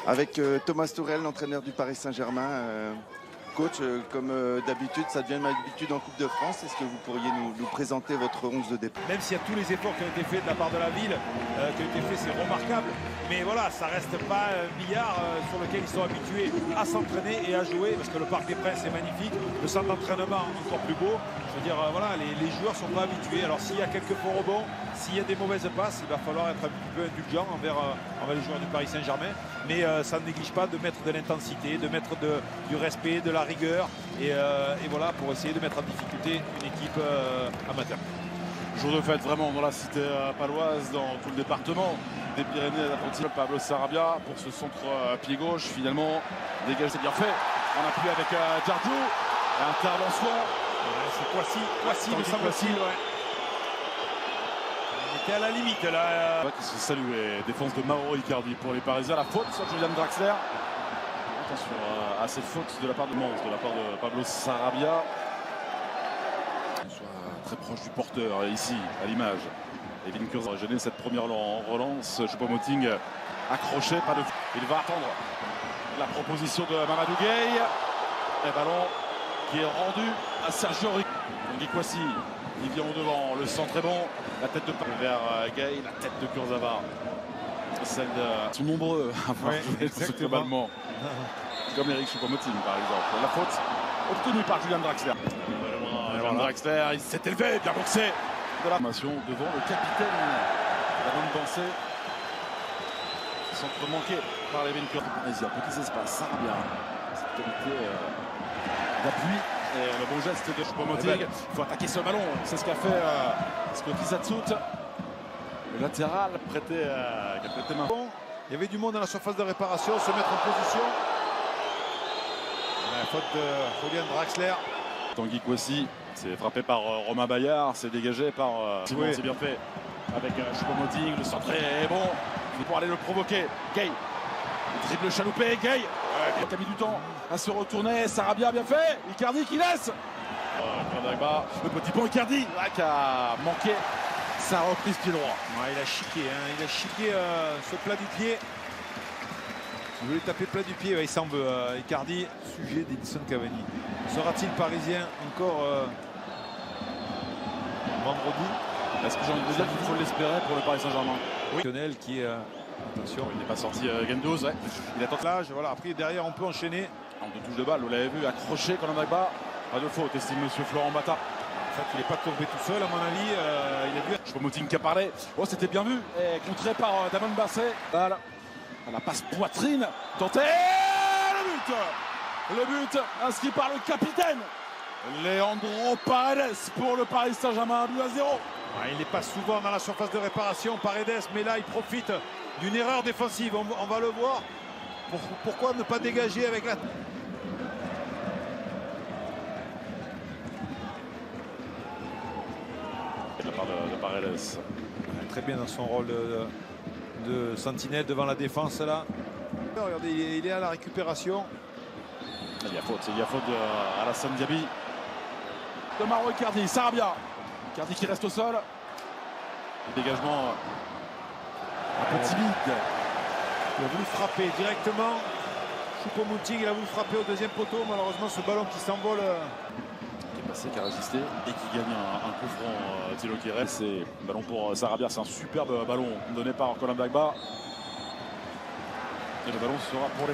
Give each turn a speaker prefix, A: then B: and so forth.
A: avec Thomas Tuchel, l'entraîneur du Paris Saint-Germain. Coach, comme d'habitude, ça devient une habitude en Coupe de France. Est-ce que vous pourriez nous présenter votre 11 de départ?
B: Même s'il y a tous les efforts qui ont été faits de la part de la ville, qui ont été faits, c'est remarquable. Mais voilà, ça reste pas un billard sur lequel ils sont habitués à s'entraîner et à jouer, parce que le Parc des Princes est magnifique, le centre d'entraînement encore plus beau. Je veux dire, voilà, les joueurs sont pas habitués. Alors s'il y a quelques faux rebonds, s'il y a des mauvaises passes, il va falloir être un petit peu indulgent envers les joueurs du Paris Saint-Germain. Mais ça ne néglige pas de mettre de l'intensité, de mettre du respect, de la rigueur. Et voilà, pour essayer de mettre en difficulté une équipe amateur.
C: Jour de fête vraiment dans la cité paloise, dans tout le département des Pyrénées-Atlantiques. Pablo Sarabia pour ce centre pied gauche, finalement dégagé, c'est bien fait. On appuie avec Djardjou, intervention.
B: Ouais, c'est Kouassi, me semble-t-il. Ouais. On était à la limite là.
C: Qui se salue, et défense de Mauro Icardi pour les Parisiens. La faute sur Julian Draxler. Attention à cette faute de la part de Mons, de la part de Pablo Sarabia. Très proche du porteur ici à l'image. Evin Kurz a gêné cette première relance. Choupo-Moting accroché, pas de. Il va attendre la proposition de Mamadou Gueye. Et ballon qui est rendu à Sergio Gueye Kouassi. Il vient au devant, le centre est bon. La tête de vers Gueye, la tête de Kurzawa. Celle de. Ils sont nombreux à avoir joué dans ce club allemand. Comme Eric Choupo-Moting par exemple. La faute obtenue par Julian Draxler. Julian Draxler, il s'est élevé, bien boxé. De la formation devant le capitaine. La bonne pensée. Centre manqué par les Venkur. Parisien, petits espaces, Sarabia. Cette qualité d'appui. Et le bon geste de Choupo-Moting. Il faut attaquer ce ballon. C'est ce qu'a fait Scotty Zatsout. Le latéral prêté main.
B: Il y avait du monde dans la surface de réparation, se mettre en position. La faute de Julian Draxler.
C: Tanguy Kouassi, c'est frappé par Romain Bayard, c'est dégagé par Simon, c'est bien fait avec Choupo-Moting, le centre est bon, pour aller le provoquer. Gueye, dribble chaloupé, Gueye, qui a mis du temps à se retourner, Sarabia bien fait, Icardi qui laisse. Le petit pont Icardi qui a manqué sa reprise pied droit.
B: Ouais, il a chiqué ce plat du pied. Il voulait taper plat du pied, ouais, il s'en veut. Icardi, sujet d'Edinson Cavani. Sera-t-il parisien encore vendredi?
C: Est-ce que j'ai envie de dire qu'il faut l'espérer pour le Paris Saint-Germain?
B: Oui. Qui est attention,
C: il n'est pas sorti Gendouzi, ouais.
B: Il attend l'âge, voilà. Après derrière on peut enchaîner.
C: En deux touches de balle, vous l'avez vu, accroché Colin Dagba. Pas de faute, estime monsieur Florent Bata.
B: En fait, il n'est pas courbé tout seul à mon avis. Il a dû.
C: Choupo-Moting qui a parlé. Oh, c'était bien vu. Et contré par Damon Basset. Voilà. La passe poitrine. Tenté. Le but. Le but inscrit par le capitaine Leandro Paredes pour le Paris Saint-Germain, 2-0.
B: Ouais, il n'est pas souvent dans la surface de réparation, Paredes, mais là il profite d'une erreur défensive. On va le voir. Pourquoi ne pas dégager avec la...
C: De la part de Paredes.
B: Très bien dans son rôle de sentinelle devant la défense là. Regardez, il est à la récupération.
C: Il y a faute de Alassane Diaby. De Mauro Icardi, Sarabia. Icardi qui reste au sol. Dégagement un peu timide.
B: Il a voulu frapper directement. Choupo-Moting, il a voulu frapper au deuxième poteau. Malheureusement, ce ballon qui s'envole.
C: Qui est passé, qui a résisté et qui gagne un coup franc. Thilo Kehrer. C'est un ballon pour Sarabia. C'est un superbe ballon donné par Colin Dagba. Et le ballon sera pour les...